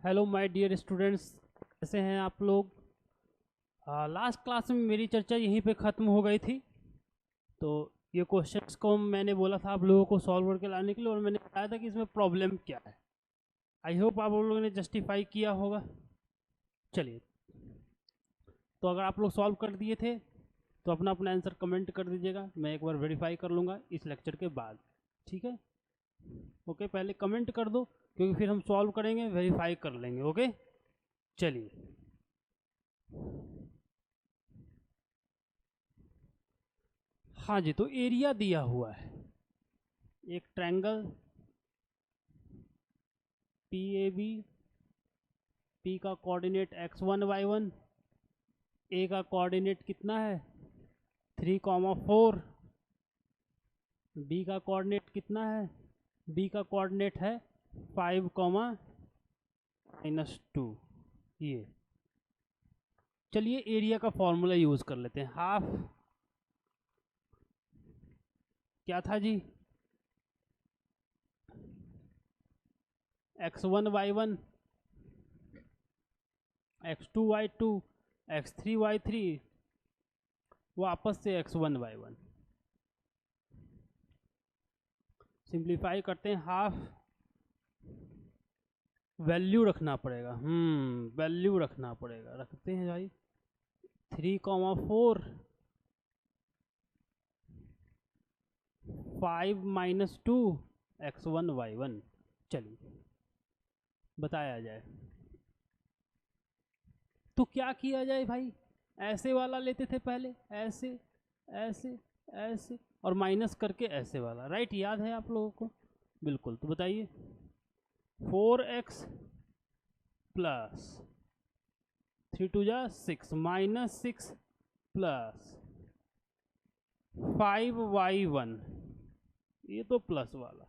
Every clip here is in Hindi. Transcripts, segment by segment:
हेलो माय डियर स्टूडेंट्स, कैसे हैं आप लोग। लास्ट क्लास में मेरी चर्चा यहीं पे ख़त्म हो गई थी। तो ये क्वेश्चंस को मैंने बोला था आप लोगों को सॉल्व करके लाने के लिए, और मैंने बताया था कि इसमें प्रॉब्लम क्या है। आई होप आप लोगों ने जस्टिफाई किया होगा। चलिए, तो अगर आप लोग सॉल्व कर दिए थे तो अपना अपना आंसर कमेंट कर दीजिएगा, मैं एक बार वेरीफाई कर लूँगा इस लेक्चर के बाद। ठीक है, ओके, पहले कमेंट कर दो क्योंकि फिर हम सॉल्व करेंगे, वेरीफाई कर लेंगे। ओके, चलिए। हाँ जी, तो एरिया दिया हुआ है, एक triangle P A B, P का कोऑर्डिनेट x1 y1, ए का कोऑर्डिनेट कितना है 3,4, बी का कोऑर्डिनेट कितना है, बी का कोऑर्डिनेट है 5,-2। ये चलिए एरिया का फॉर्मूला यूज कर लेते हैं। हाफ क्या था जी, x1 y1, x2 y2, x3 y3, वापस से x1 y1। सिंप्लीफाई करते हैं, हाफ वैल्यू रखना पड़ेगा। वैल्यू रखना पड़ेगा, रखते हैं भाई। 3,4, 5-2, x1 y1। चलिए बताया जाए तो क्या किया जाए भाई। ऐसे वाला लेते थे पहले, ऐसे ऐसे ऐसे, और माइनस करके ऐसे वाला, राइट, याद है आप लोगों को। बिल्कुल, तो बताइए 4x प्लस 3 2 6 -6 प्लस 5y1, ये तो प्लस वाला,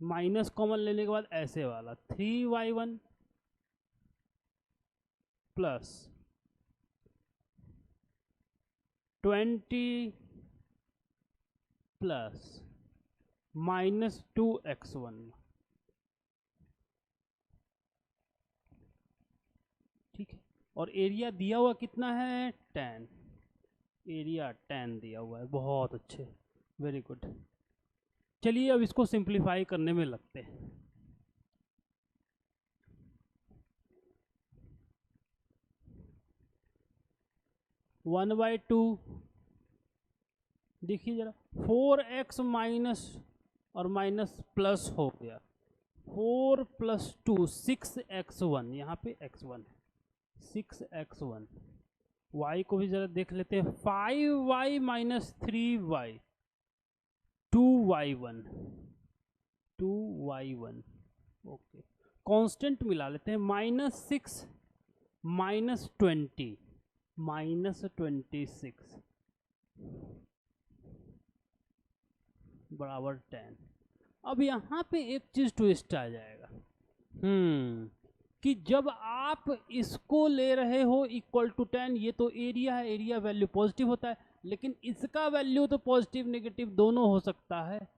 माइनस कॉमन लेने के बाद ऐसे वाला 3y1 प्लस 20 प्लस -2x1। ठीक है, और एरिया दिया हुआ कितना है 10, एरिया 10 दिया हुआ है। बहुत अच्छे, वेरी गुड। चलिए अब इसको सिंप्लीफाई करने में लगते हैं। वन बाई टू, देखिए जरा, 4x माइनस और माइनस प्लस हो गया, 4 + 2 6x1, यहाँ पे x1 है 6x1। y को भी जरा देख लेते हैं, 5y - 3y, 2y1, 2y1। Okay, constant मिला लेते हैं, -6 -20, -26 बराबर 10। अब यहाँ पे एक चीज ट्विस्ट आ जाएगा, कि जब आप इसको ले रहे हो इक्वल टू 10, ये तो एरिया है, एरिया वैल्यू पॉजिटिव होता है, लेकिन इसका वैल्यू तो पॉजिटिव नेगेटिव दोनों हो सकता है।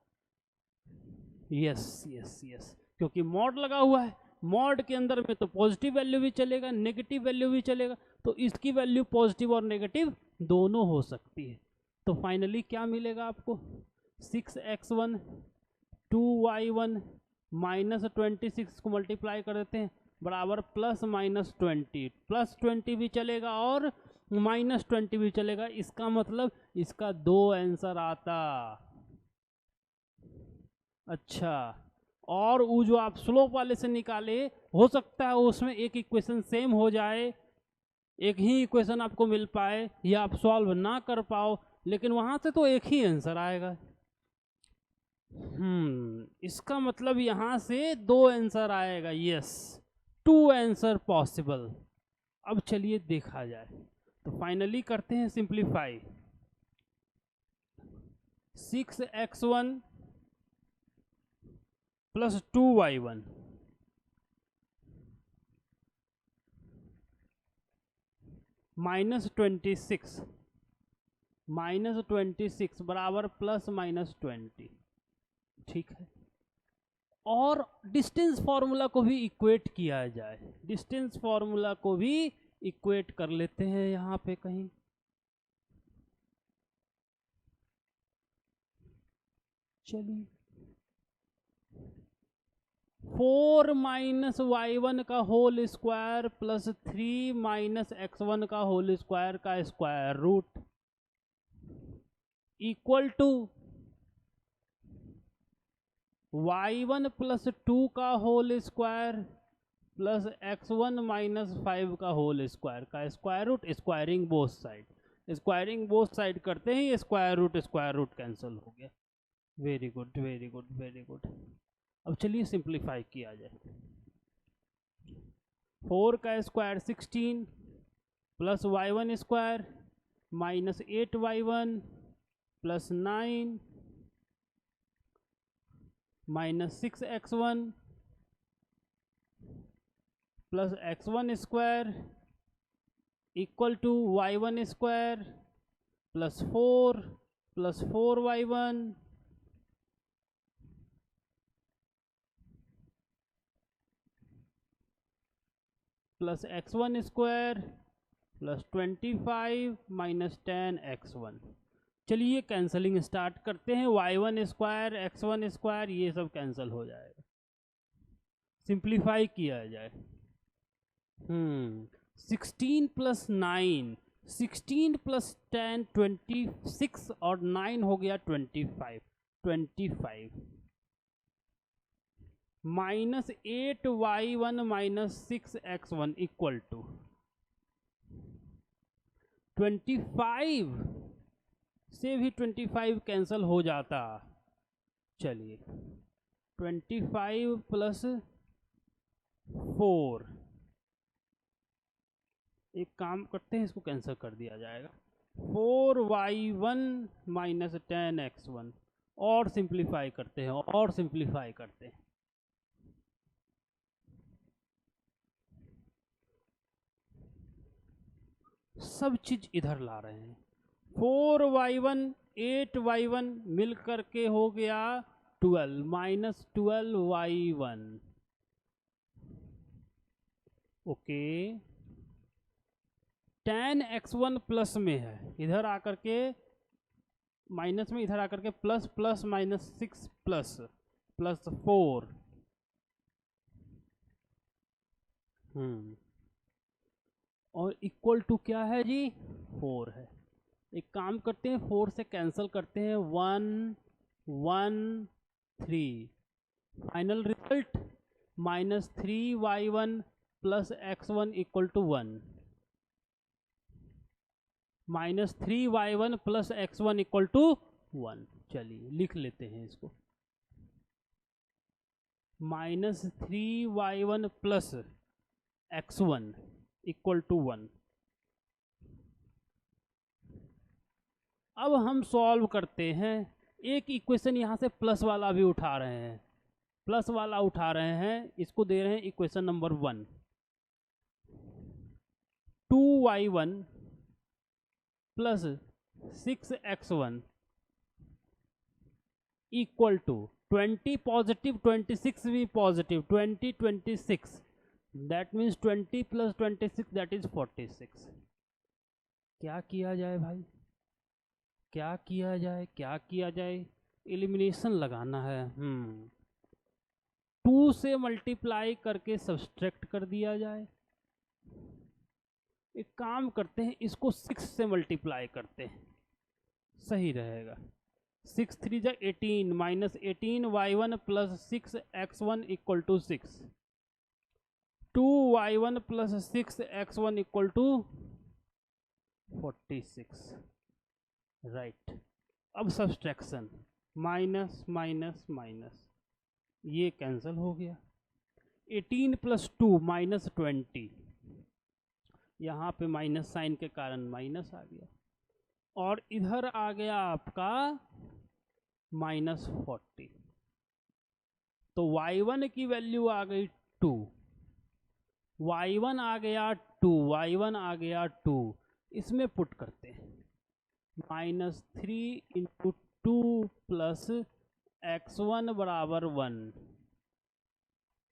यस यस यस, क्योंकि मॉड लगा हुआ है, मॉड के अंदर में तो पॉजिटिव वैल्यू भी चलेगा, नेगेटिव वैल्यू भी चलेगा, तो इसकी वैल्यू पॉजिटिव और नेगेटिव दोनों हो सकती है। तो फाइनली क्या मिलेगा आपको, 6x1 2y1 -26 को मल्टीप्लाई कर देते हैं, बराबर +-20, +20 भी चलेगा और -20 भी चलेगा। इसका मतलब इसका 2 आंसर आता। अच्छा, और वो जो आप स्लोप वाले से निकाले, हो सकता है उसमें एक इक्वेशन सेम हो जाए, एक ही इक्वेशन आपको मिल पाए, या आप सॉल्व ना कर पाओ, लेकिन वहां से तो एक ही आंसर आएगा। इसका मतलब यहां से 2 आंसर आएगा। Yes, 2 answer possible. अब चलिए देखा जाए, तो फाइनली करते हैं सिंप्लीफाई। 6x1 + 2y1 -26, -26 बराबर +-20। ठीक है, और डिस्टेंस फॉर्मूला को भी इक्वेट किया जाए, डिस्टेंस फॉर्मूला को भी इक्वेट कर लेते हैं यहाँ पे कहीं। चलिए 4 माइनस y1 का whole square plus 3 minus x1 का होल स्क्वायर का square root equal to y1 plus 2 का whole square plus x1 minus 5 का होल स्क्वायर का square root, squaring both side, squaring both side करते ही स्क्वायर रूट कैंसिल हो गया। Very good very good very good. अब चलिए सिंप्लीफाई किया जाए। 4 का square 16 plus y1 square minus 8y1 plus 9 minus 6x1 plus x1 square equal to y1 square plus 4y1 plus x1 square plus 25 minus 10x1। चलिए कैंसलिंग स्टार्ट करते हैं। y1 स्क्वायर x1 स्क्वायर ये सब कैंसिल हो जाएगा, सिंप्लीफाई किया जाए। 16 प्लस 9, 16 प्लस 10 26 और 9 हो गया 25, 25 minus 8y1 minus 6x1 equal to 25 से भी 25 कैंसिल हो जाता। चलिए 25 प्लस 4, एक काम करते हैं इसको कैंसिल कर दिया जाएगा। 4y1 माइनस 10x1 और सिंप्लीफाई करते हैं और सिंप्लीफाई करते हैं। सब चीज इधर ला रहे हैं। 4y1 8y1 मिल करके हो गया 12 minus 12y1। Okay 10x1 plus में है, इधर आकर के माइनस में, इधर आकर के plus plus minus 6 plus plus 4 और इक्वल टू क्या है जी 4 है। एक काम करते हैं 4 से कैंसिल करते हैं 1 1 3, final result minus 3y1 plus x1 equal to 1, minus 3y1 plus x1 equal to 1। चलिए लिख लेते हैं इसको, minus 3y1 plus x1 equal to 1। अब हम सॉल्व करते हैं। एक इक्वेशन यहाँ से प्लस वाला भी उठा रहे हैं, प्लस वाला उठा रहे हैं, इसको दे रहे हैं equation number 1। 2y1 plus 6x1 equal to 20 positive 26 भी positive 20 26, that means 20 plus 26 that is 46। क्या किया जाए भाई, क्या किया जाए, क्या किया जाए? एलिमिनेशन लगाना है। 2 से मल्टीप्लाई करके सब्सट्रैक्ट कर दिया जाए। एक काम करते हैं इसको 6 से मल्टीप्लाई करते हैं, सही रहेगा। 6 3 जा 18 minus 18y1 plus 6x1 equal to 6, 2y1 plus 6x1 equal to 46। Right, अब सब्सट्रैक्शन माइनस माइनस माइनस ये कैंसिल हो गया। 18 प्लस 2 माइनस 20, यहाँ पे माइनस साइन के कारण माइनस आ गया, और इधर आ गया आपका माइनस 40। तो y1 की वैल्यू आ गई 2, y1 आ गया 2, y1 आ गया 2, इसमें पुट करते हैं माइनस 3 इंटू 2 प्लस x1 बराबर 1,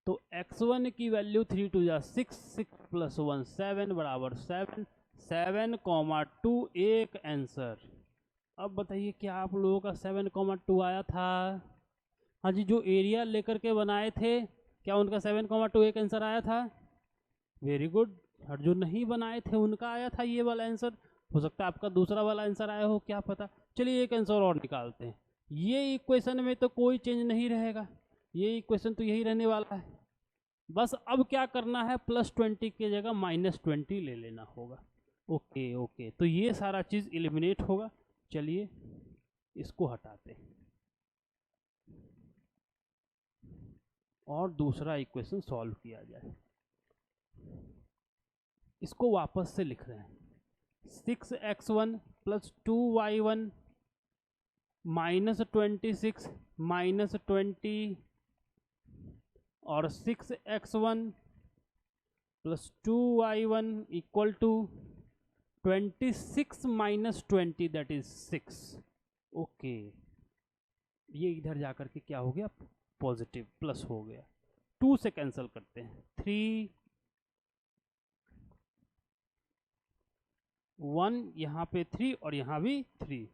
तो x1 की वैल्यू 3 2 जा 6, 6 + 1 7 बराबर 7, 7,2 एक आंसर। अब बताइए क्या आप लोगों का 7,2 आया था? हाँ जी, जो एरिया लेकर के बनाए थे क्या उनका 7,2 एक आंसर आया था? Very good. और जो नहीं बनाए थे उनका आया था ये वाला आंसर। हो सकता है आपका दूसरा वाला आंसर आया हो, क्या पता। चलिए एक आंसर और निकालते हैं। ये इक्वेशन में तो कोई चेंज नहीं रहेगा, ये इक्वेशन तो यही रहने वाला है। बस अब क्या करना है, +20 की जगह -20 ले लेना होगा। ओके ओके, तो ये सारा चीज़ एलिमिनेट होगा। चलिए इसको हटाते हैं और दूसरा इक्वेशन सॉल्व किया जाए। इसको वापस से लिख रहे हैं। 6x1 + 2y1 -26 -20 और 6x1 + 2y1 = 26 - 20 that is 6। Okay, ये इधर जाकर के क्या हो गया, पॉजिटिव प्लस हो गया। 2 से कैंसिल करते हैं, 3 1 यहाँ पे 3 और यहाँ भी 3।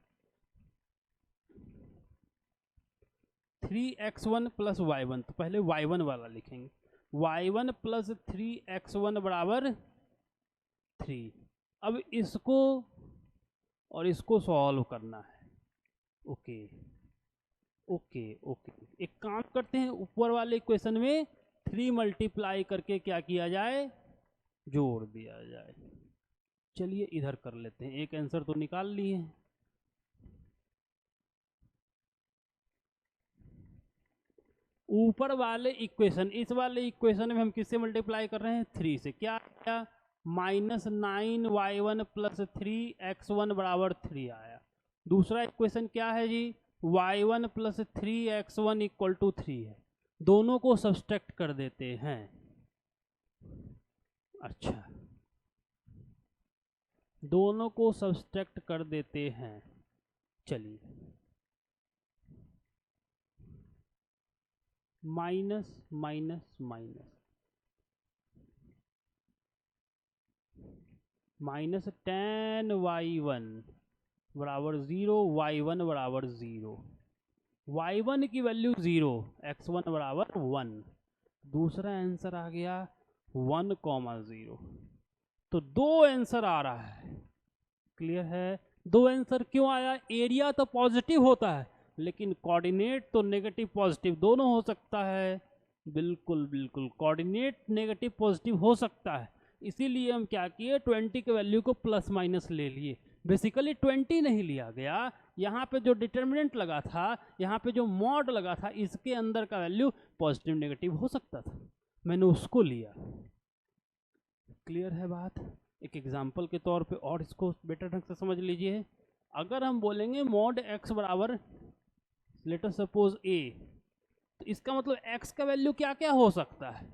3x1 + y1, तो पहले y1 वाला लिखेंगे। y1 + 3x1 बराबर 3। अब इसको और इसको सॉल्व करना है। ओके ओके ओके, एक काम करते हैं, ऊपर वाले इक्वेशन में 3 मल्टीप्लाई करके क्या किया जाए, जोड़ दिया जाए। चलिए इधर कर लेते हैं, एक आंसर तो निकाल लिए हैं। ऊपर वाले इक्वेशन, इस वाले इक्वेशन में हम किससे मल्टीप्लाई कर रहे हैं, 3 से। क्या आया, -9y1 + 3x1 बराबर 3 आया। दूसरा इक्वेशन क्या है जी, y1 + 3x1 = 3 है। दोनों को सब्सट्रैक्ट कर देते हैं। अच्छा, दोनों को सब्सट्रैक्ट कर देते हैं। चलिए, माइनस माइनस माइनस -10y1 बराबर 0, y1 बराबर 0। y1 की वैल्यू 0, x1 बराबर 1। दूसरा आंसर आ गया 1, 0। तो 2 आंसर आ रहा है। क्लियर है? 2 आंसर क्यों आया, एरिया तो पॉजिटिव होता है लेकिन कोऑर्डिनेट तो नेगेटिव पॉजिटिव दोनों हो सकता है। बिल्कुल बिल्कुल, कोऑर्डिनेट नेगेटिव पॉजिटिव हो सकता है। इसीलिए हम क्या किए, 20 के वैल्यू को प्लस माइनस ले लिए। बेसिकली 20 नहीं लिया गया, यहाँ पे जो डिटर्मिनेंट लगा था, यहाँ पे जो मॉड लगा था, इसके अंदर का वैल्यू पॉजिटिव नेगेटिव हो सकता था, मैंने उसको लिया। क्लियर है बात? एक एग्जाम्पल के तौर पे और इसको बेटर ढंग से समझ लीजिए। अगर हम बोलेंगे मॉड x बराबर लेट अस सपोज a, तो इसका मतलब x का वैल्यू क्या क्या हो सकता है,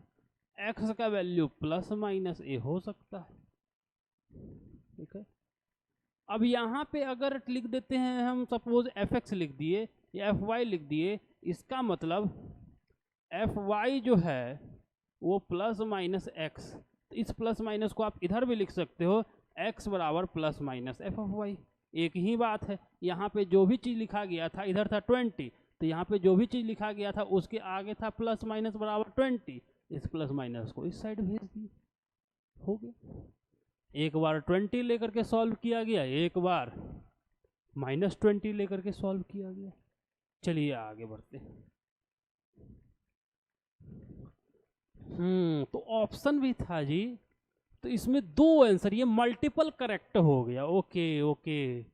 x का वैल्यू ±a हो सकता है। ठीक है, अब यहाँ पे अगर लिख देते हैं हम, सपोज fx लिख दिए या fy लिख दिए, इसका मतलब fy जो है वो ±x, तो इस प्लस माइनस को आप इधर भी लिख सकते हो, x बराबर ±f(y). एक ही बात है, यहाँ पे जो भी चीज़ लिखा गया था, इधर था 20, तो यहाँ पे जो भी चीज़ लिखा गया था उसके आगे था प्लस माइनस बराबर 20, इस प्लस माइनस को इस साइड भेज दिए, हो गया। एक बार 20 लेकर के सॉल्व किया गया, एक बार -20 लेकर के सॉल्व किया गया। चलिए आगे बढ़ते हैं। तो ऑप्शन भी था जी, तो इसमें 2 आंसर, ये मल्टीपल करेक्ट हो गया। ओके ओके,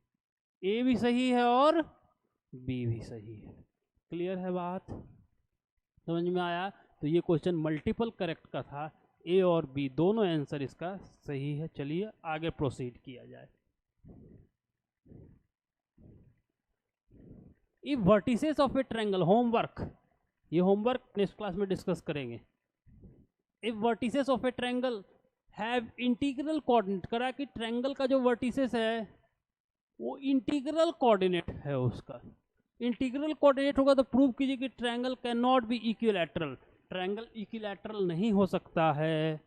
ए भी सही है और बी भी सही है। क्लियर है बात, समझ में आया? तो ये क्वेश्चन मल्टीपल करेक्ट का था, ए और बी दोनों आंसर इसका सही है। चलिए आगे प्रोसीड किया जाए। If vertices of a triangle, homework, ये होमवर्क नेक्स्ट क्लास में डिस्कस करेंगे। If vertices of a triangle have integral coordinate, करा कि ट्रायंगल का जो वर्टिसेस है वो इंटीग्रल कोऑर्डिनेट है उसका। इंटीग्रल कोऑर्डिनेट होगा तो प्रूव कीजिए कि triangle can not be equilateral. Triangle equilateral नहीं हो सकता है।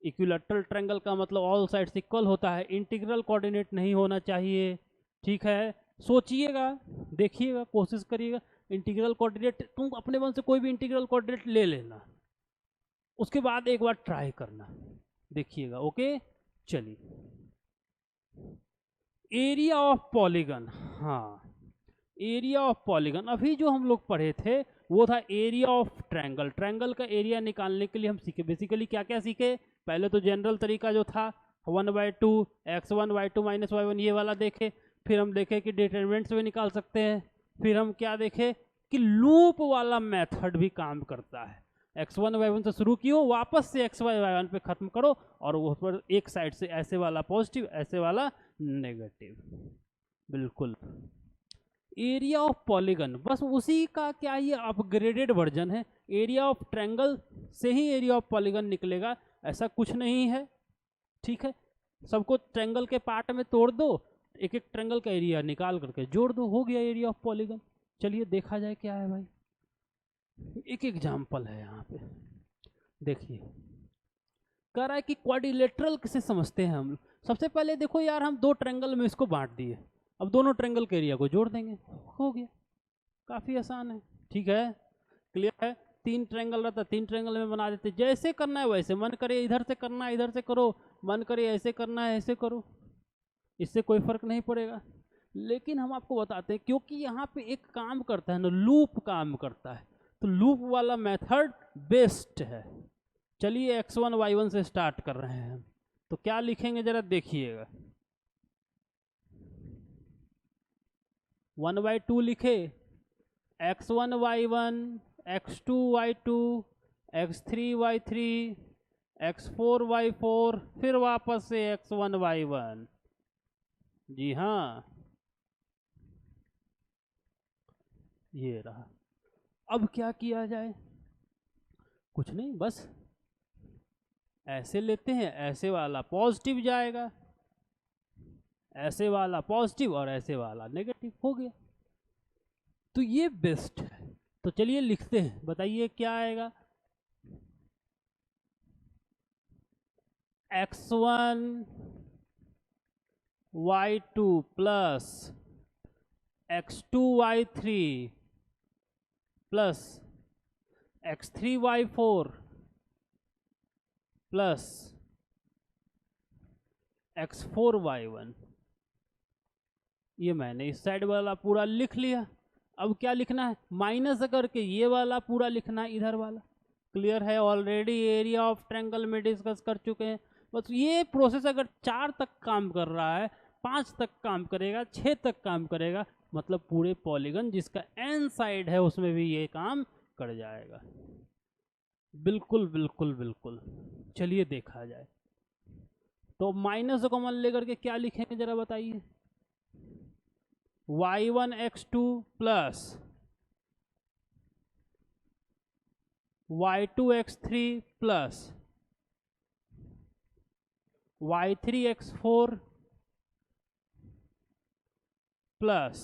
इक्विलैटरल ट्रायंगल का मतलब ऑल साइड्स इक्वल होता है, इंटीग्रल कोऑर्डिनेट नहीं होना चाहिए। ठीक है, सोचिएगा, देखिएगा, कोशिश करिएगा। इंटीग्रल कोऑर्डिनेट तुम अपने मन से कोई भी इंटीग्रल कोऑर्डिनेट ले लेना, उसके बाद एक बार ट्राई करना, देखिएगा। ओके, चलिए। एरिया ऑफ पॉलीगन, हाँ, एरिया ऑफ पॉलीगन अभी जो हम लोग पढ़े थे वो था एरिया ऑफ ट्रायंगल। ट्रायंगल का एरिया निकालने के लिए हम सीखे बेसिकली क्या क्या सीखे। पहले तो जनरल तरीका जो था 1/2 x1 y2 माइनस y1 ये वाला देखे। फिर हम देखे कि डिटरमिनेंट्स भी निकाल सकते हैं। फिर हम क्या देखे कि लूप वाला मेथड भी काम करता है। x1 y1 से शुरू कियो, वापस से xy y1 पे खत्म करो, और उस पर एक साइड से ऐसे वाला पॉजिटिव, ऐसे वाला नेगेटिव। बिल्कुल, एरिया ऑफ पॉलीगन बस उसी का क्या ये अपग्रेडेड वर्जन है। एरिया ऑफ ट्रायंगल से ही एरिया ऑफ पॉलीगन निकलेगा, ऐसा कुछ नहीं है। ठीक है, सबको ट्रायंगल के पार्ट में तोड़ दो, एक एक ट्रायंगल का एरिया निकाल करके जोड़ दो, हो गया एरिया ऑफ पॉलीगन। चलिए देखा जाए क्या है भाई। एक एग्जाम्पल है यहाँ पे, देखिए। कह रहा है कि क्वाड्रिलेटरल किसे समझते हैं हम। सबसे पहले देखो यार, हम दो ट्रायंगल में इसको बांट दिए, अब दोनों ट्रायंगल के एरिया को जोड़ देंगे, हो गया। काफी आसान है। ठीक है, क्लियर है। तीन ट्रायंगल रहता, तीन ट्रायंगल में बना देते, जैसे करना है वैसे। मन करे इधर से करना है इधर से करो, मन करे ऐसे करना है ऐसे करो, इससे कोई फर्क नहीं पड़ेगा। लेकिन हम आपको बताते हैं, क्योंकि यहाँ पे एक काम करता है ना, लूप काम करता है, तो लूप वाला मेथड बेस्ट है। चलिए x1 y1 से स्टार्ट कर रहे हैं हम, तो क्या लिखेंगे जरा देखिएगा। 1/2 लिखे, x1 y1 x2 y2 x3 y3 x4 y4, फिर वापस से x1 y1। जी हाँ, ये रहा। अब क्या किया जाए, कुछ नहीं, बस ऐसे लेते हैं, ऐसे वाला पॉजिटिव जाएगा, ऐसे वाला पॉजिटिव, और ऐसे वाला नेगेटिव, हो गया। तो ये बेस्ट है। तो चलिए लिखते हैं, बताइए क्या आएगा। x1 y2 plus x2 y3 plus x3 y4 plus x4 y1। ये मैंने इस साइड वाला पूरा लिख लिया। अब क्या लिखना है, माइनस करके ये वाला पूरा लिखना है, इधर वाला। क्लियर है, ऑलरेडी एरिया ऑफ ट्रायंगल में डिस्कस कर चुके हैं। बस ये प्रोसेस अगर 4 तक काम कर रहा है, 5 तक काम करेगा, 6 तक काम करेगा, मतलब पूरे पॉलीगन जिसका एन साइड है उसमें भी ये काम कर जाएगा। बिल्कुल बिल्कुल बिल्कुल। चलिए देखा जाए, तो माइनस कॉमन लेकर के क्या लिखेंगे जरा बताइए। y1 x2 plus y2 x3 plus y3 x4 plus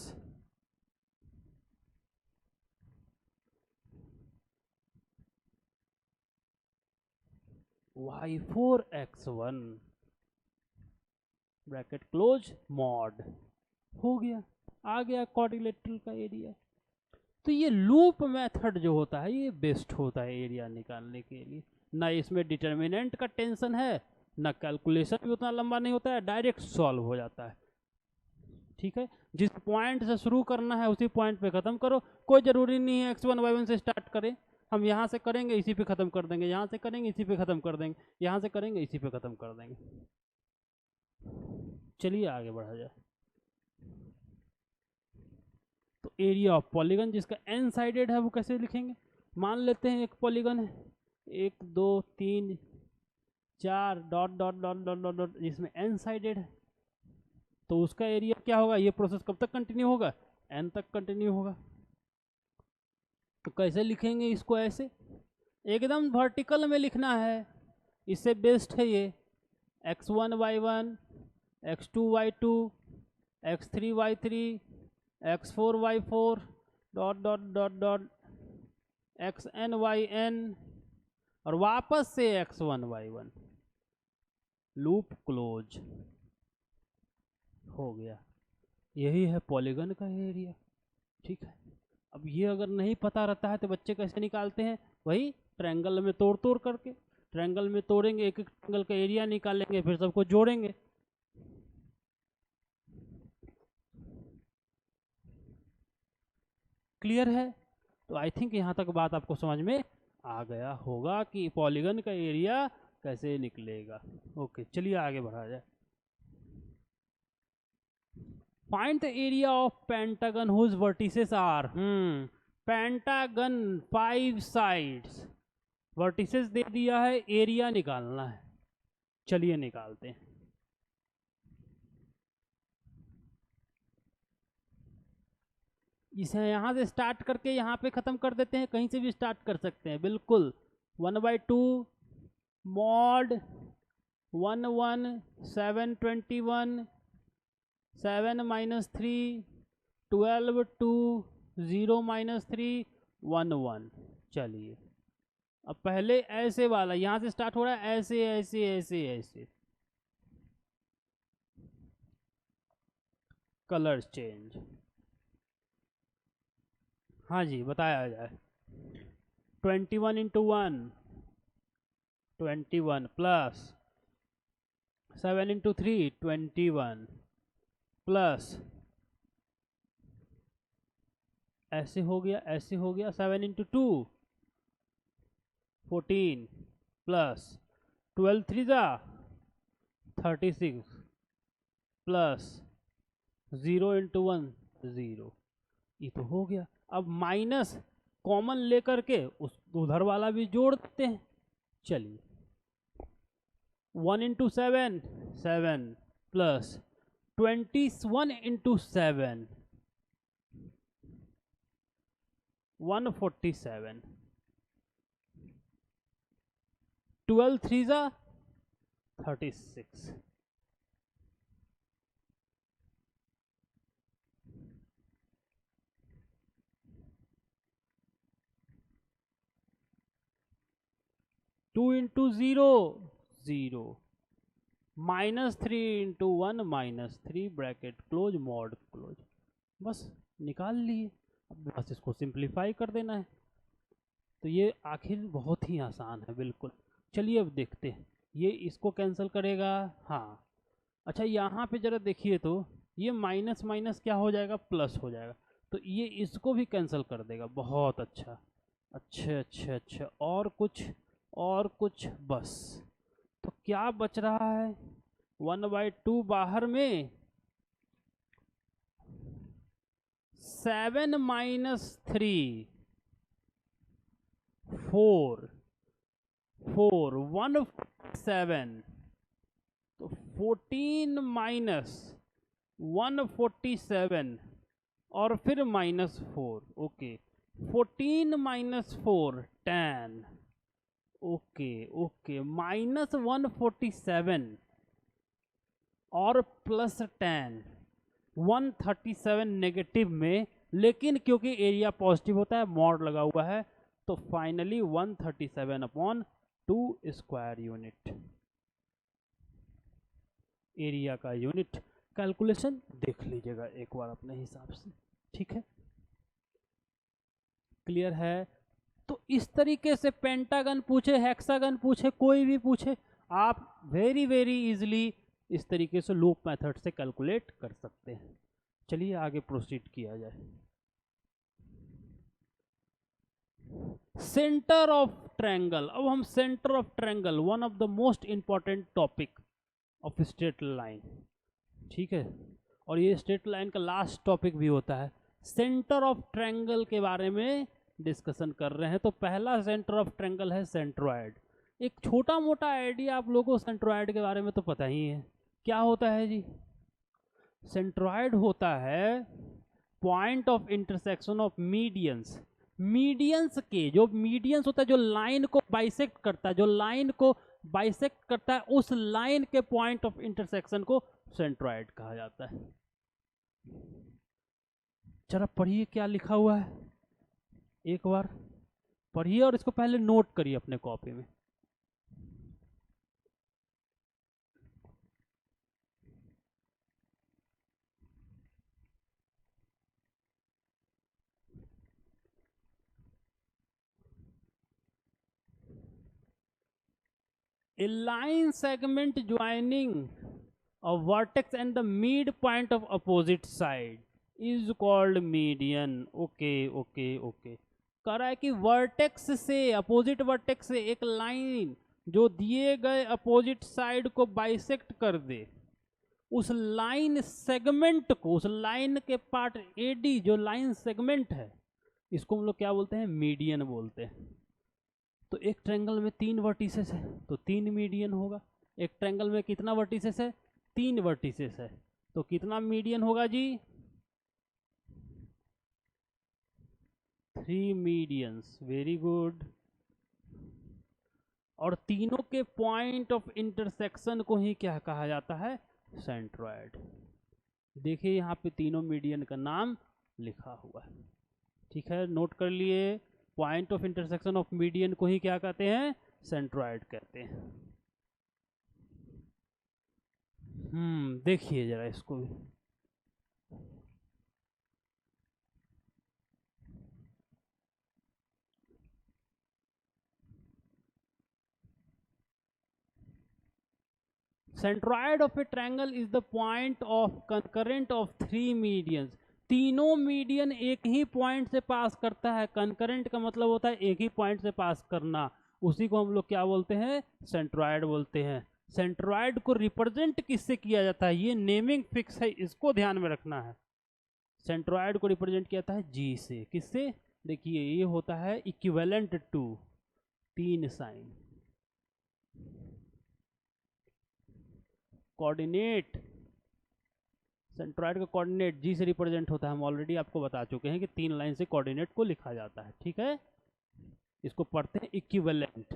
y4 x1 bracket close mod, हो गया, आ गया क्वाड्रिलेटरल का एरिया। तो ये लूप मेथड जो होता है ये बेस्ट होता है एरिया निकालने के लिए। ना इसमें डिटर्मिनेंट का टेंशन है, ना कैलकुलेशन भी उतना लंबा नहीं होता है, डायरेक्ट सॉल्व हो जाता है। ठीक है, जिस पॉइंट से शुरू करना है उसी पॉइंट पे खत्म करो। कोई जरूरी नहीं है x1 y1 से स्टार्ट करें, हम यहाँ से करेंगे इसी पे खत्म कर देंगे, यहाँ से करेंगे इसी पे खत्म कर देंगे, यहाँ से करेंगे इसी पे खत्म कर देंगे। चलिए आगे बढ़ा जाए। तो एरिया ऑफ पॉलीगन जिसका एन साइडेड है वो कैसे लिखेंगे। मान लेते हैं एक पॉलीगन है, 1 2 3 4 dot dot dot dot dot dot, जिसमें एन साइडेड है, तो उसका एरिया क्या होगा। ये प्रोसेस कब तक कंटिन्यू होगा, एन तक कंटिन्यू होगा। तो कैसे लिखेंगे इसको, ऐसे एकदम वर्टिकल में लिखना है, इससे बेस्ट है ये x1 y1 x2 y2 x3 y3 x4 y4 dot dot dot dot xn yn और वापस से x1y1, लूप क्लोज हो गया। यही है पॉलीगन का एरिया। ठीक है, अब ये अगर नहीं पता रहता है तो बच्चे कैसे निकालते हैं? वही ट्रायंगल में तोड़ तोड़ करके, ट्रायंगल में तोड़ेंगे, एक एक ट्रायंगल का एरिया निकालेंगे, फिर सबको जोड़ेंगे। क्लियर है? तो आई थिंक यहाँ तक बात आपको समझ में आ गया होगा कि पॉलीगन का एरिया कैसे निकलेगा। ओके, चलिए आगे बढ़ा जाए। Find the area of pentagon whose vertices are, pentagon 5 sides, vertices दे दिया है, एरिया निकालना है। चलिए निकालते हैं। इसे यहाँ से स्टार्ट करके यहाँ पे ख़त्म कर देते हैं, कहीं से भी स्टार्ट कर सकते हैं, बिल्कुल। 1/2 मॉड 1 1 7 21 7 - 3 12 2 0 - 3 1 1। चलिए अब पहले ऐसे वाला यहाँ से स्टार्ट हो रहा है, ऐसे ऐसे ऐसे ऐसे, कलर चेंज। हाँ जी, बताया जाए। 21 × 1 21 प्लस 7 × 3 21 प्लस ऐसे हो गया, ऐसे हो गया, 7 × 2 14 प्लस 12 3 36 प्लस 0 × 1 0। ये तो हो गया। अब माइनस कॉमन लेकर के उस उधर वाला भी जोड़ देते हैं। चलिए 1 × 7 7 plus 21 × 7 147, 12 3 36, two into 0 0, -3 × 1 -3 bracket close mod close. बस निकाल लिए। अब बस इसको सिंप्लीफाई कर देना है। तो ये आखिर बहुत ही आसान है, बिल्कुल। चलिए अब देखते हैं, ये इसको कैंसिल करेगा। हाँ, अच्छा यहाँ पे जरा देखिए तो ये माइनस माइनस क्या हो जाएगा, प्लस हो जाएगा। तो ये इसको भी कैंसिल कर देगा। बहुत अच्छा, अच्छा अच्छा अच्छा। और कुछ बस। तो क्या बच रहा है? 1/2 बाहर में, 7 - 3 4 4 147, तो 14 - 147 और फिर -4। ओके, 14 - 4 10। ओके ओके, -147 और +10 137 नेगेटिव में, लेकिन क्योंकि एरिया पॉजिटिव होता है, मॉड लगा हुआ है, तो फाइनली 137/2 स्क्वायर यूनिट एरिया का यूनिट। कैलकुलेशन देख लीजिएगा एक बार अपने हिसाब से। ठीक है, क्लियर है? तो इस तरीके से पेंटागन पूछे, हेक्सागन पूछे, कोई भी पूछे, आप वेरी वेरी इजीली इस तरीके से लूप मेथड से कैलकुलेट कर सकते हैं। चलिए आगे प्रोसीड किया जाए। Centre of triangle. अब हम centre of triangle, one of the most important topic of straight line. ठीक है, और ये स्ट्रेट लाइन का लास्ट टॉपिक भी होता है। सेंटर ऑफ ट्रायंगल के बारे में डिस्कशन कर रहे हैं। तो पहला सेंटर ऑफ ट्रायंगल है सेंट्रोइड। एक छोटा मोटा आइडिया आप लोगों को सेंट्रोइड के बारे में तो पता ही है। क्या होता है जी? सेंट्रोइड होता है point of intersection of medians. Medians के, जो मीडियंस होता है, जो लाइन को बाइसेक्ट करता है, जो लाइन को बाइसेक्ट करता है, उस लाइन के पॉइंट ऑफ इंटरसेक्शन को सेंट्रोइड कहा जाता है। जरा पढ़िए क्या लिखा हुआ है, एक बार पढ़िए और इसको पहले नोट करिए अपने कॉपी में। A line segment joining a vertex and the midpoint of opposite side is called median. Okay okay okay, कह रहा है कि वर्टेक्स से, अपोजिट वर्टेक्स से एक लाइन जो दिए गए अपोजिट साइड को बाइसेक्ट कर दे, उस लाइन सेगमेंट को, उस लाइन के पार्ट एडी जो लाइन सेगमेंट है, इसको हम लोग क्या बोलते हैं? मीडियन बोलते हैं। तो एक ट्रायंगल में 3 वर्टिसेस है तो 3 मीडियन होगा। एक ट्रायंगल में कितना वर्टिसेस है? 3 वर्टिसेस है, तो कितना मीडियन होगा जी? 3 मीडियंस। Very good. और तीनों के पॉइंट ऑफ इंटरसेक्शन को ही क्या कहा जाता है? सेंट्रॉयड। देखिए यहाँ पे तीनों मीडियन का नाम लिखा हुआ है, ठीक है, नोट कर लिए। Point of intersection of median को ही क्या कहते हैं? सेंट्रॉयड कहते हैं। देखिए जरा इसको भी। Centroid of a triangle is the point of concurrent of 3 medians. तीनों मीडियन एक ही पॉइंट से पास करता है। कंकरेंट का मतलब होता है एक ही पॉइंट से पास करना, उसी को हम लोग क्या बोलते हैं? सेंट्रॉयड बोलते हैं। सेंट्रॉयड को रिप्रेजेंट किससे किया जाता है? ये नेमिंग फिक्स है, इसको ध्यान में रखना है। सेंट्रॉयड को रिप्रेजेंट किया जाता है जी से। किससे? देखिए ये होता है equivalent to 3 sign. Coordinate, centroid का कोऑर्डिनेट जी से रिप्रेजेंट होता है। हम ऑलरेडी आपको बता चुके हैं कि 3 लाइन से कोऑर्डिनेट को लिखा जाता है, ठीक है। इसको पढ़ते हैं इक्विवेलेंट।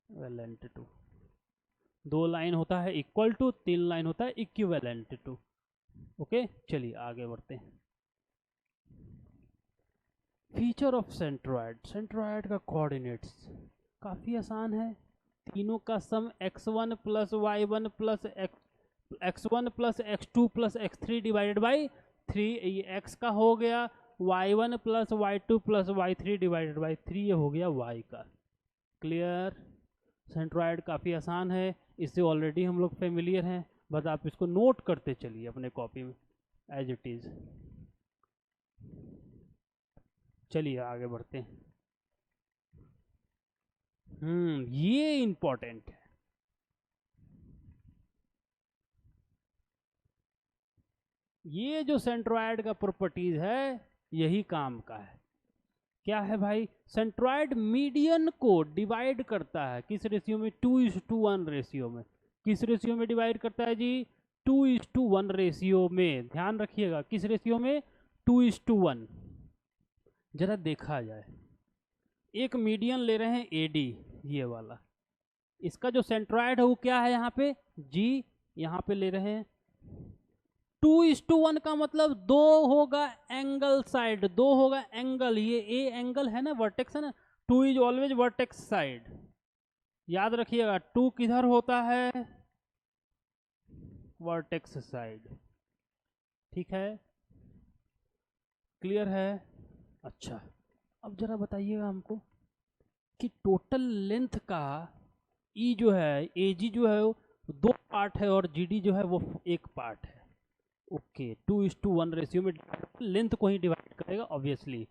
वेलेंट टू, 2 लाइन होता है इक्वल टू, 3 लाइन होता है इक्विवेलेंट टू। ओके, चलिए आगे बढ़ते हैं। Feature of centroid. सेंट्रॉयड का कोऑर्डिनेट्स काफ़ी आसान है। तीनों का सम x1 plus y1 plus x1 plus x2 plus x3 divided by 3, ये x का हो गया, y1 plus y2 plus y3 divided by 3, ये हो गया y का। क्लियर? सेंट्रॉयड काफ़ी आसान है, इससे ऑलरेडी हम लोग फेमिलियर हैं, बस आप इसको नोट करते चलिए अपने कॉपी में एज इट इज़। चलिए आगे बढ़ते हैं। ये इंपॉर्टेंट है। ये जो सेंट्रॉयड का प्रॉपर्टीज है यही काम का है। क्या है भाई? सेंट्रॉयड मीडियन को डिवाइड करता है किस रेशियो में? 2:1 रेशियो में। किस रेशियो में डिवाइड करता है जी? 2:1 रेशियो में। ध्यान रखिएगा, किस रेशियो में? 2:1। जरा देखा जाए, एक मीडियन ले रहे हैं एडी, ये वाला, इसका जो सेंट्रॉयड है वो क्या है यहाँ पे? जी। यहाँ पे ले रहे हैं 2:1 का मतलब 2 होगा एंगल साइड, 2 होगा एंगल, ये ए एंगल है ना, वर्टेक्स है ना, 2 इज ऑलवेज वर्टेक्स साइड। याद रखिएगा 2 किधर होता है? वर्टेक्स साइड, ठीक है, क्लियर है? अच्छा, अब जरा बताइएगा हमको कि टोटल लेंथ का ई जो है, ए जी जो है वो 2 पार्ट है और जी डी जो है वो 1 पार्ट है। ओके, 2:1 रेशियो में लेंथ को ही डिवाइड करेगा ऑब्वियसली।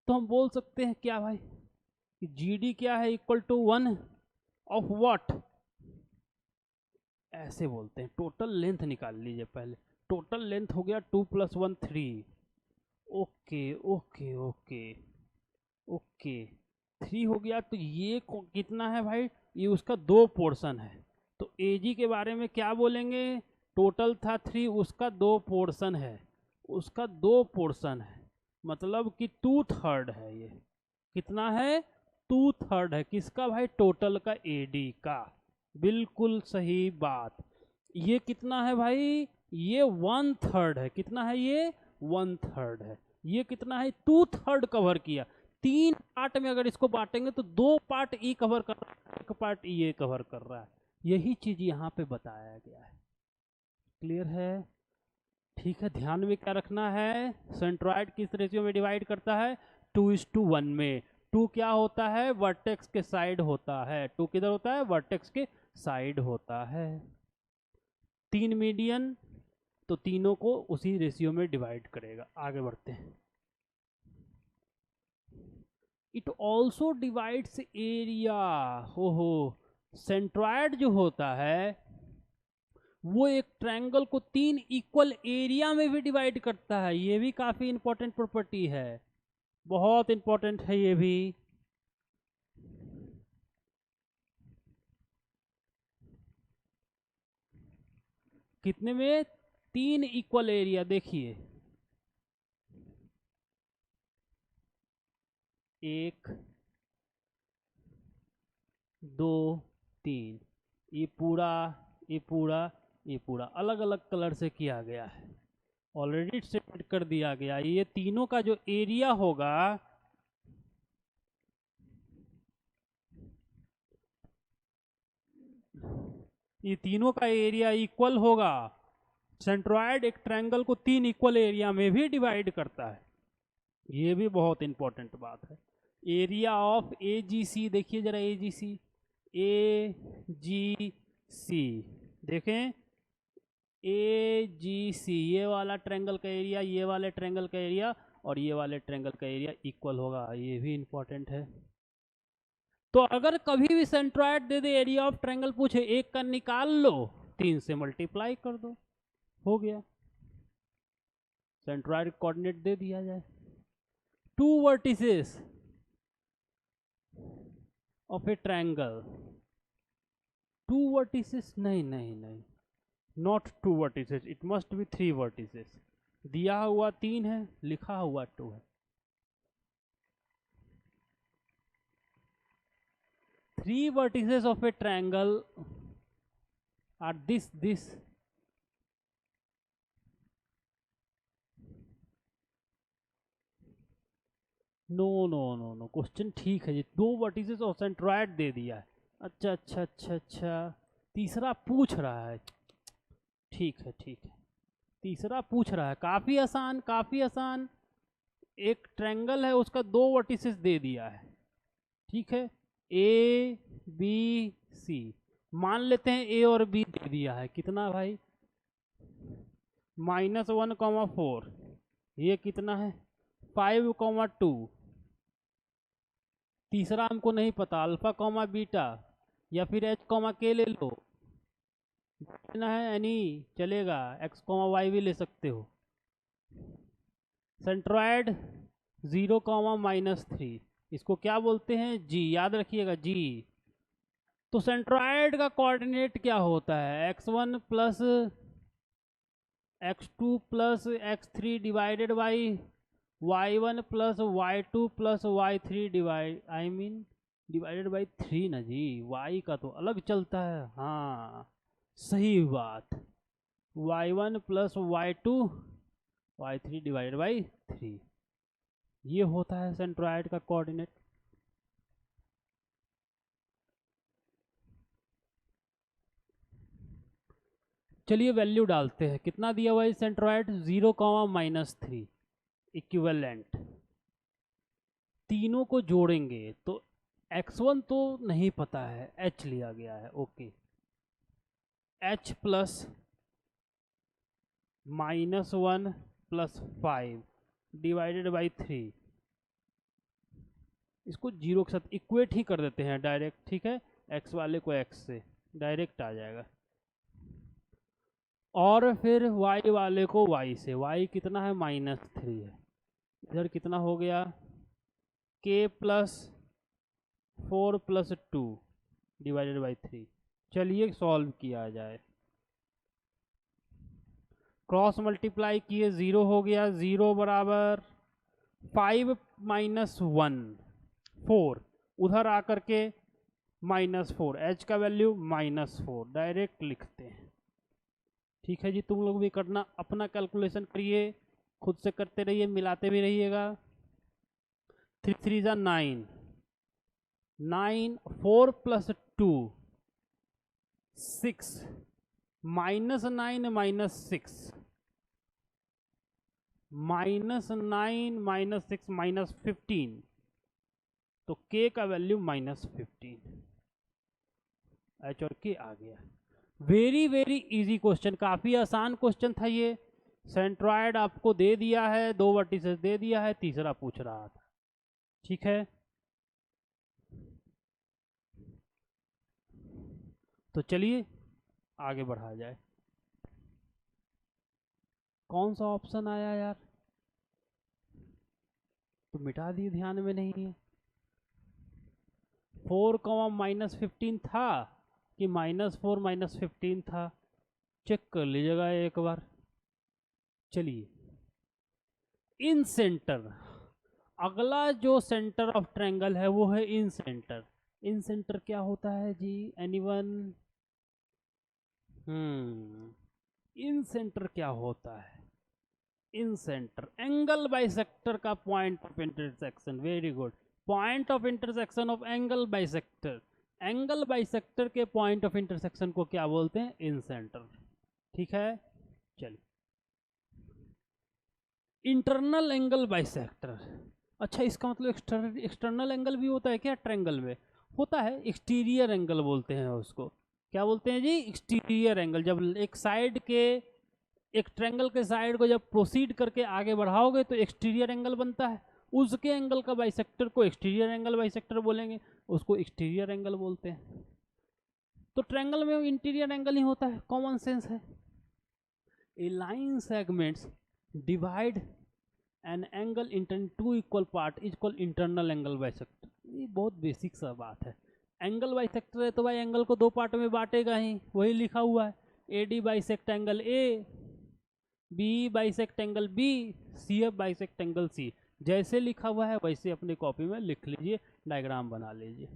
तो हम बोल सकते हैं क्या भाई कि जी डी क्या है? Equal to 1 of what? ऐसे बोलते हैं। टोटल लेंथ निकाल लीजिए पहले। टोटल लेंथ हो गया 2 + 1 3। ओके ओके ओके ओके, 3 हो गया। तो ये कितना है भाई? ये उसका 2 पोर्शन है। तो ए जी के बारे में क्या बोलेंगे? टोटल था 3, उसका 2 पोर्शन है, उसका 2 पोर्शन है, मतलब कि 2/3 है। ये कितना है? 2/3 है। किसका भाई? टोटल का, एडी का। बिल्कुल सही बात। ये कितना है भाई? ये 1/3 है। कितना है ये? 1/3 है। ये कितना है? 2/3 कवर किया। 3 पार्ट में अगर इसको बांटेंगे तो 2 पार्ट ई कवर कर रहा है, 1 पार्ट ये कवर कर रहा है। यही चीज यहाँ पे बताया गया है। क्लियर है? ठीक है, ध्यान में क्या रखना है? सेंट्रॉयड किस रेशियो में डिवाइड करता है? 2:1 में। टू क्या होता है, वर्टेक्स के साइड होता है, टू किधर होता है, वर्टेक्स के साइड होता है। 3 मीडियन, तो तीनों को उसी रेशियो में डिवाइड करेगा। आगे बढ़ते हैं। It also divides area. हो, सेंट्रॉयड जो होता है वो एक ट्रायंगल को 3 इक्वल एरिया में भी डिवाइड करता है। ये भी काफी इंपॉर्टेंट प्रॉपर्टी है, बहुत इंपॉर्टेंट है ये भी। कितने में, 3 इक्वल एरिया। देखिए 1 2 3, ये पूरा, ये पूरा, ये पूरा अलग अलग कलर से किया गया है, ऑलरेडी सेट कर दिया गया। ये तीनों का जो एरिया होगा, ये तीनों का एरिया इक्वल होगा। सेंट्रॉयड एक ट्रायंगल को 3 इक्वल एरिया में भी डिवाइड करता है, ये भी बहुत इंपॉर्टेंट बात है। एरिया ऑफ ए जी सी, देखिए जरा ए जी सी, ए जी सी देखें, ए जी सी, ये वाला ट्रायंगल का एरिया, ये वाले ट्रायंगल का एरिया और ये वाले ट्रायंगल का एरिया इक्वल होगा, ये भी इंपॉर्टेंट है। तो अगर कभी भी centroid they they, area of triangle पूछे, एक का निकाल लो, 3 से मल्टीप्लाई कर दो, हो गया। सेंट्रॉयड कोऑर्डिनेट दे दिया जाए। 2 vertices of a triangle, 2 vertices, नहीं, not 2 vertices, it must be 3 vertices. दिया हुआ 3 है, लिखा हुआ 2 है। 3 vertices of a triangle are this no, question ठीक है जी, 2 वर्टिसेस और सेंट्रॉयड दे दिया है। अच्छा, तीसरा पूछ रहा है, ठीक है, तीसरा पूछ रहा है, काफी आसान, काफी आसान। एक ट्रायंगल है, उसका 2 वर्टिसेस दे दिया है, ठीक है, ए बी सी। मान लेते हैं ए और बी दे दिया है, कितना भाई, -1,4, ये कितना है 5,2। तीसरा हमको नहीं पता, अल्फा कॉमा बीटा या फिर एच कॉमा के ले लो, लेना है एनी चलेगा, एक्स कॉमा वाई भी ले सकते हो। सेंट्रॉयड 0,-3, इसको क्या बोलते हैं, जी, याद रखिएगा जी। तो सेंट्रॉयड का कोऑर्डिनेट क्या होता है, x1 plus x2 plus x3 divided by y1 plus y2 plus y3 divided by 3 ना जी। y का तो अलग चलता है, हाँ सही बात, y1 plus y2 y3 divided by 3, ये होता है सेंट्रॉयड का कोऑर्डिनेट। चलिए वैल्यू डालते हैं, कितना दिया हुआ है सेंट्रॉयड, 0,-3 इक्विवेलेंट। तीनों को जोड़ेंगे तो x1 तो नहीं पता है, h लिया गया है, okay, h plus -1 plus 5 divided by 3, इसको 0 के साथ इक्वेट ही कर देते हैं डायरेक्ट, ठीक है, x वाले को x से डायरेक्ट आ जाएगा, और फिर y वाले को y से, y कितना है -3 है, इधर कितना हो गया k plus 4 plus 2 divided by 3। चलिए सॉल्व किया जाए, क्रॉस मल्टीप्लाई किए 0 हो गया, 0 बराबर 5 - 1 4, उधर आकर के -4, h का वैल्यू -4 डायरेक्ट लिखते हैं, ठीक है जी। तुम लोग भी करना, अपना कैलकुलेशन करिए, खुद से करते रहिए, मिलाते भी रहिएगा। 3 3 जा 9, 9 4 प्लस 2 6, -9 -6 -9 -6 -15, तो k का वैल्यू -15, h और k आ गया। वेरी वेरी इजी क्वेश्चन, काफी आसान क्वेश्चन था ये। सेंट्रॉयड आपको दे दिया है, 2 वर्टिसेस दे दिया है, तीसरा पूछ रहा था। ठीक है, तो चलिए आगे बढ़ा जाए। कौन सा ऑप्शन आया यार, तो मिटा दिए, ध्यान में नहीं है। 4, -15 था कि -4 -15 था, चेक कर लीजिएगा एक बार। चलिए, इन सेंटर, अगला जो सेंटर ऑफ ट्रायंगल है वो है इन सेंटर। इन सेंटर क्या होता है जी, एनीवन? इन सेंटर क्या होता है? इन सेंटर एंगल बाइसेक्टर का point of intersection. Very good, point of intersection of angle bisector. Angle bisector के पॉइंट ऑफ इंटरसेक्शन को क्या बोलते हैं? इन सेंटर। ठीक है, चलिए। इंटरनल एंगल बाइसेक्टर, अच्छा इसका मतलब एक्सटर्नल एंगल भी होता है क्या ट्रायंगल में? होता है, एक्सटीरियर एंगल बोलते हैं उसको। क्या बोलते हैं जी? Exterior angle. जब एक साइड के, एक ट्रायंगल के साइड को जब प्रोसीड करके आगे बढ़ाओगे तो एक्सटीरियर एंगल बनता है, उसके एंगल का बाइसेक्टर को एक्सटीरियर एंगल बाइसेक्टर बोलेंगे, उसको एक्सटीरियर एंगल बोलते हैं। तो ट्रायंगल में इंटीरियर एंगल ही होता है, कॉमन सेंस है। A line segments divide an angle into 2 equal part is called internal angle bisector. ये बहुत बेसिक सा बात है। एंगल बाइसेक्टर है तो भाई एंगल को 2 पार्ट में बांटेगा ही, वही लिखा हुआ है। A D bisect angle A, B bisect angle B, C F bisect angle C. जैसे लिखा हुआ है वैसे अपनी कॉपी में लिख लीजिए, डायग्राम बना लीजिए।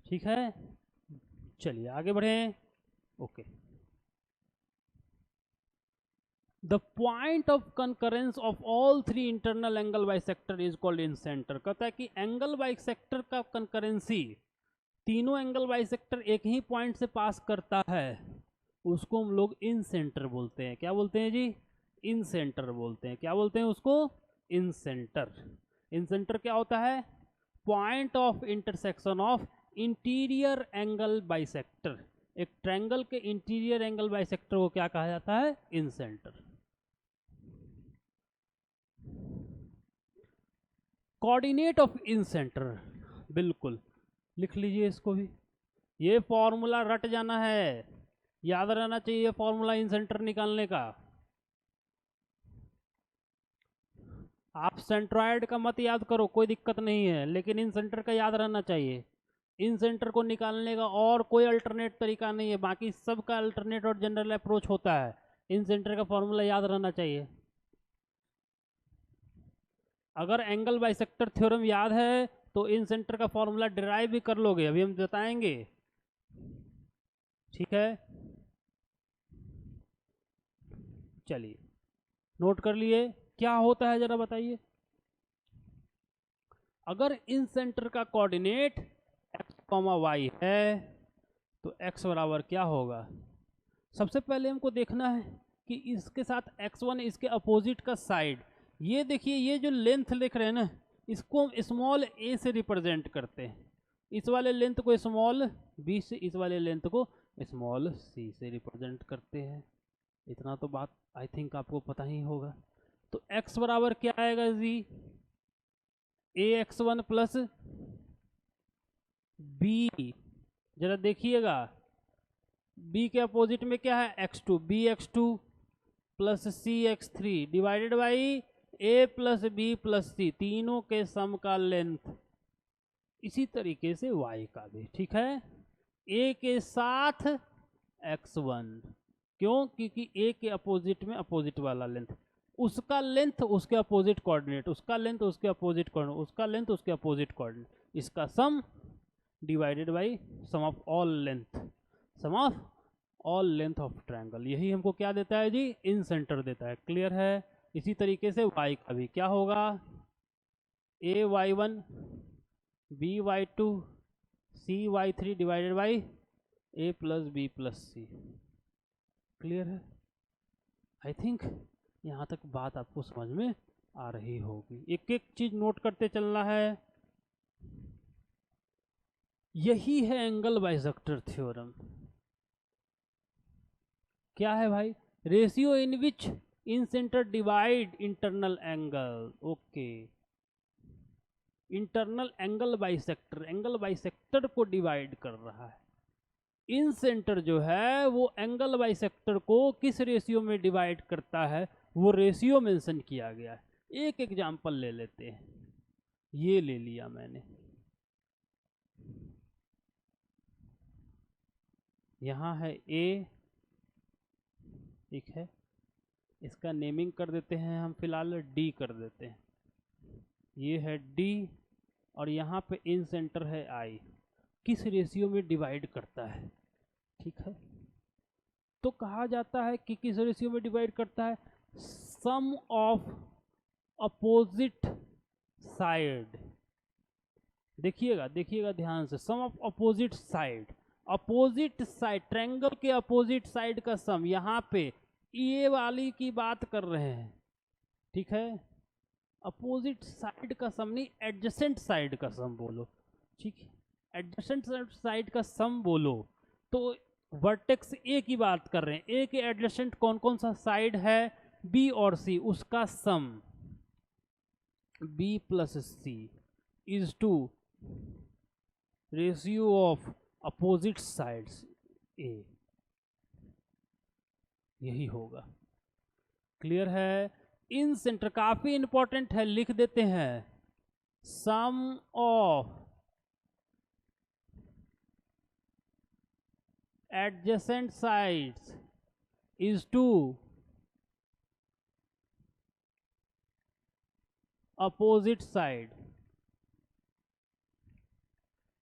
ठीक है, चलिए आगे बढ़े। Okay, the point of concurrence of all 3 internal angle bisector is called in centre. कहता है कि एंगल बाइसेक्टर का कंकरेंसी, तीनों एंगल बाइसेक्टर एक ही पॉइंट से पास करता है, उसको हम लोग इन सेंटर बोलते हैं। क्या बोलते हैं जी? इन सेंटर बोलते हैं। क्या बोलते हैं उसको? इन सेंटर। इन सेंटर क्या होता है? Point of intersection of interior angle bisector. एक ट्रायंगल के इंटीरियर एंगल बाइसेक्टर को क्या कहा जाता है? Incentre. Coordinate of incentre, बिल्कुल लिख लीजिए इसको भी। ये फॉर्मूला रट जाना है, याद रहना चाहिए फॉर्मूला इन सेंटर निकालने का। आप सेंट्रॉयड का मत याद करो, कोई दिक्कत नहीं है, लेकिन इन सेंटर का याद रहना चाहिए। इन सेंटर को निकालने का और कोई अल्टरनेट तरीका नहीं है, बाकी सबका अल्टरनेट और जनरल अप्रोच होता है। इन सेंटर का फॉर्मूला याद रहना चाहिए। अगर एंगल बाइसेक्टर थ्योरम याद है तो इन सेंटर का फॉर्मूला डिराइव भी कर लोगे, अभी हम बताएंगे। ठीक है, चलिए नोट कर लिए क्या होता है जरा बताइए। अगर इन सेंटर का कोऑर्डिनेट x, y है तो x बराबर क्या होगा? सबसे पहले हमको देखना है कि इसके साथ x1 इसके अपोजिट का साइड, ये देखिए ये जो लेंथ लिख रहे हैं ना, इसको हम स्मॉल a से रिप्रेजेंट करते हैं। इस वाले लेंथ को स्मॉल b से, इस वाले लेंथ को स्मॉल c से रिप्रेजेंट करते हैं। इतना तो बात आई थिंक आपको पता ही होगा। तो x बराबर क्या आएगा जी? ax1 प्लस b, जरा देखिएगा b के अपोजिट में क्या है? x2, bx2 plus cx3 divided by a plus b plus c, तीनों के सम का लेंथ। इसी तरीके से y का भी, ठीक है, a के साथ x1, क्यों? क्योंकि a के अपोजिट में अपोजिट वाला लेंथ, उसका लेंथ उसके अपोजिट कोऑर्डिनेट, उसका लेंथ उसके अपोजिट कोऑर्डिनेट, उसका लेंथ उसके अपोजिट कोऑर्डिनेट, इसका sum divided by sum of all length, sum of all length of triangle. यही हमको क्या देता है जी? इन सेंटर देता है। क्लियर है? इसी तरीके से y का भी क्या होगा? ay1 by2 cy3 divided by a plus b plus c। Clear है? आई थिंक यहाँ तक बात आपको समझ में आ रही होगी। एक एक चीज नोट करते चलना है। यही है एंगल बाइसेक्टर थ्योरम। क्या है भाई? Ratio in which in centre divide internal angle. Okay, internal angle bisector को डिवाइड कर रहा है। इन सेंटर जो है वो एंगल बाइसेक्टर को किस रेशियो में डिवाइड करता है, वो रेशियो मेंशन किया गया है। एक एग्जांपल ले लेते हैं। ये ले लिया मैंने, यहाँ है ए, ठीक है, इसका नेमिंग कर देते हैं हम, फिलहाल डी कर देते हैं। ये है डी और यहाँ पे इन सेंटर है आई। किस रेशियो में डिवाइड करता है, ठीक है, तो कहा जाता है कि किस रेशियो में डिवाइड करता है, सम ऑफ अपोजिट साइड। देखिएगा देखिएगा ध्यान से, sum of opposite side. Opposite side, triangle के अपोजिट साइड का सम, यहाँ पे ये वाली की बात कर रहे हैं, ठीक है, अपोजिट साइड का सम नहीं, एडजेसेंट साइड का सम बोलो, ठीक है, एडजेसेंट साइड का सम बोलो। तो वर्टेक्स ए की बात कर रहे हैं, ए के एडजेसेंट कौन कौन सा साइड है, बी और सी, उसका sum B plus C is to ratio of opposite sides A, यही होगा। क्लियर है? इन सेंटर काफी इंपॉर्टेंट है, लिख देते हैं, sum of adjacent sides is to opposite side.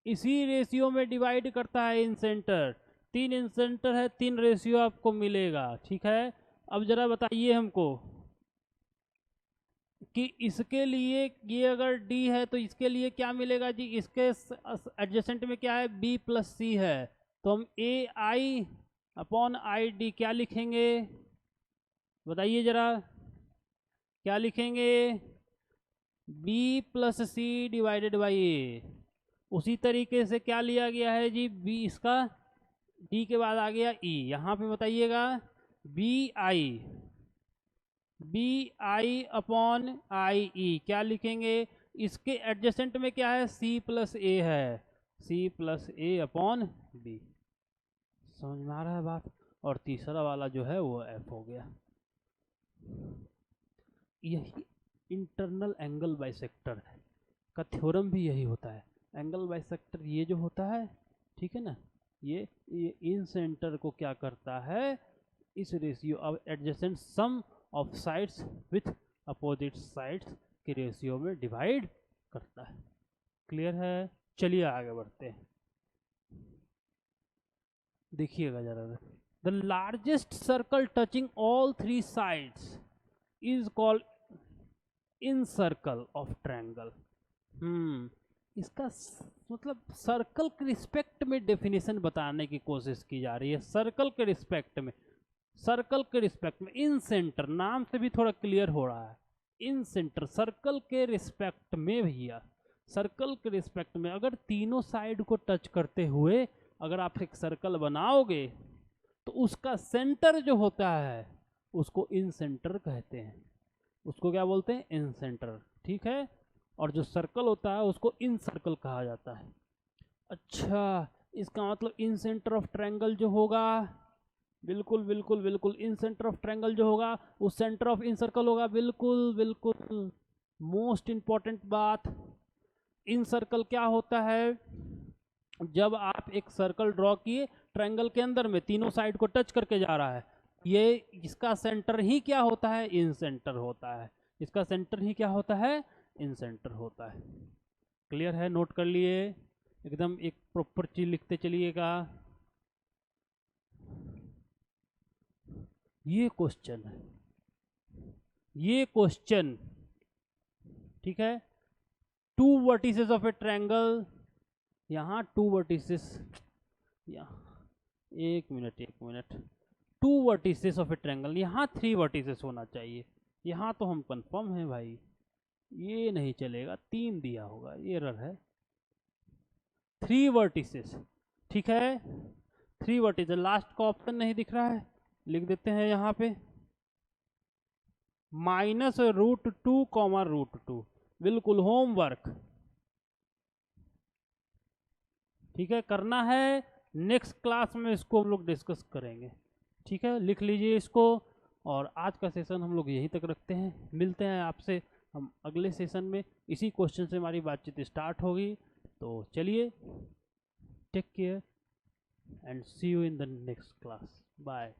इसी रेशियो में डिवाइड करता है इन सेंटर। 3 इन सेंटर है, 3 रेशियो आपको मिलेगा, ठीक है। अब जरा बताइए हमको कि इसके लिए ये अगर D है तो इसके लिए क्या मिलेगा जी, इसके एडजेसेंट में क्या है, B प्लस C है, तो हम AI अपॉन ID क्या लिखेंगे, बताइए जरा, क्या लिखेंगे, B plus C divided by A। उसी तरीके से क्या लिया गया है जी, B, इसका D के बाद आ गया E, यहाँ पे बताइएगा BI अपॉन IE क्या लिखेंगे, इसके एडजेसेंट में क्या है, C प्लस A है, C plus A upon B। समझ में आ रहा है बात? और तीसरा वाला जो है वो F हो गया। यही इंटरनल एंगल बाइसेक्टर का थ्योरम भी यही होता है। एंगल बाइसेक्टर ये जो होता है, ठीक है ना, ये इन सेंटर को क्या करता है, इस ratio of adjacent sum of sides with opposite sides के रेशियो में डिवाइड करता है। क्लियर है? चलिए आगे बढ़ते हैं। देखिएगा जरा, the largest circle touching all 3 sides is called in circle of triangle. इसका मतलब सर्कल के रिस्पेक्ट में डेफिनेशन बताने की कोशिश की जा रही है। सर्कल के रिस्पेक्ट में, सर्कल के रिस्पेक्ट में, इन सेंटर, नाम से भी थोड़ा क्लियर हो रहा है, इन सेंटर, सर्कल के रिस्पेक्ट में भैया, सर्कल के रिस्पेक्ट में अगर तीनों साइड को टच करते हुए अगर आप एक सर्कल बनाओगे तो उसका सेंटर जो होता है उसको इन सेंटर कहते हैं। उसको क्या बोलते हैं, इन सेंटर, ठीक है। और जो सर्कल होता है उसको इन सर्कल कहा जाता है। अच्छा, इसका मतलब इन सेंटर ऑफ ट्रायंगल जो होगा, बिल्कुल बिल्कुल बिल्कुल, इन सेंटर ऑफ ट्रायंगल जो होगा वो सेंटर ऑफ इन सर्कल होगा। बिल्कुल बिल्कुल, मोस्ट इंपॉर्टेंट बात, इन सर्कल क्या होता है, जब आप एक सर्कल ड्रॉ किए ट्रायंगल के अंदर में, तीनों साइड को टच करके जा रहा है, ये इसका सेंटर ही क्या होता है, इन सेंटर होता है। इसका सेंटर ही क्या होता है, इन सेंटर होता है। क्लियर है? नोट कर लिए एकदम, एक प्रॉपर चीज लिखते चलिएगा। ये क्वेश्चन है, ये क्वेश्चन, ठीक है। 2 वर्टिसेस ऑफ ए ट्रायंगल, यहाँ 2 वर्टिसेस, यहाँ एक minute, 2 vertices of a triangle, यहाँ 3 वर्टिसेस होना चाहिए। यहाँ तो हम कंफर्म हैं भाई, ये नहीं चलेगा, 3 दिया होगा, ये एरर है। 3 वर्टिसेस, ठीक है, 3 वर्टिसेस। लास्ट का ऑप्शन नहीं दिख रहा है, लिख देते हैं यहाँ पे -√2, √2। बिल्कुल होमवर्क, ठीक है, करना है। नेक्स्ट क्लास में इसको हम लोग डिस्कस करेंगे, ठीक है, लिख लीजिए इसको। और आज का सेशन हम लोग यहीं तक रखते हैं, मिलते हैं आपसे हम अगले सेशन में। इसी क्वेश्चन से हमारी बातचीत स्टार्ट होगी। तो चलिए, take care and see you in the next class, bye.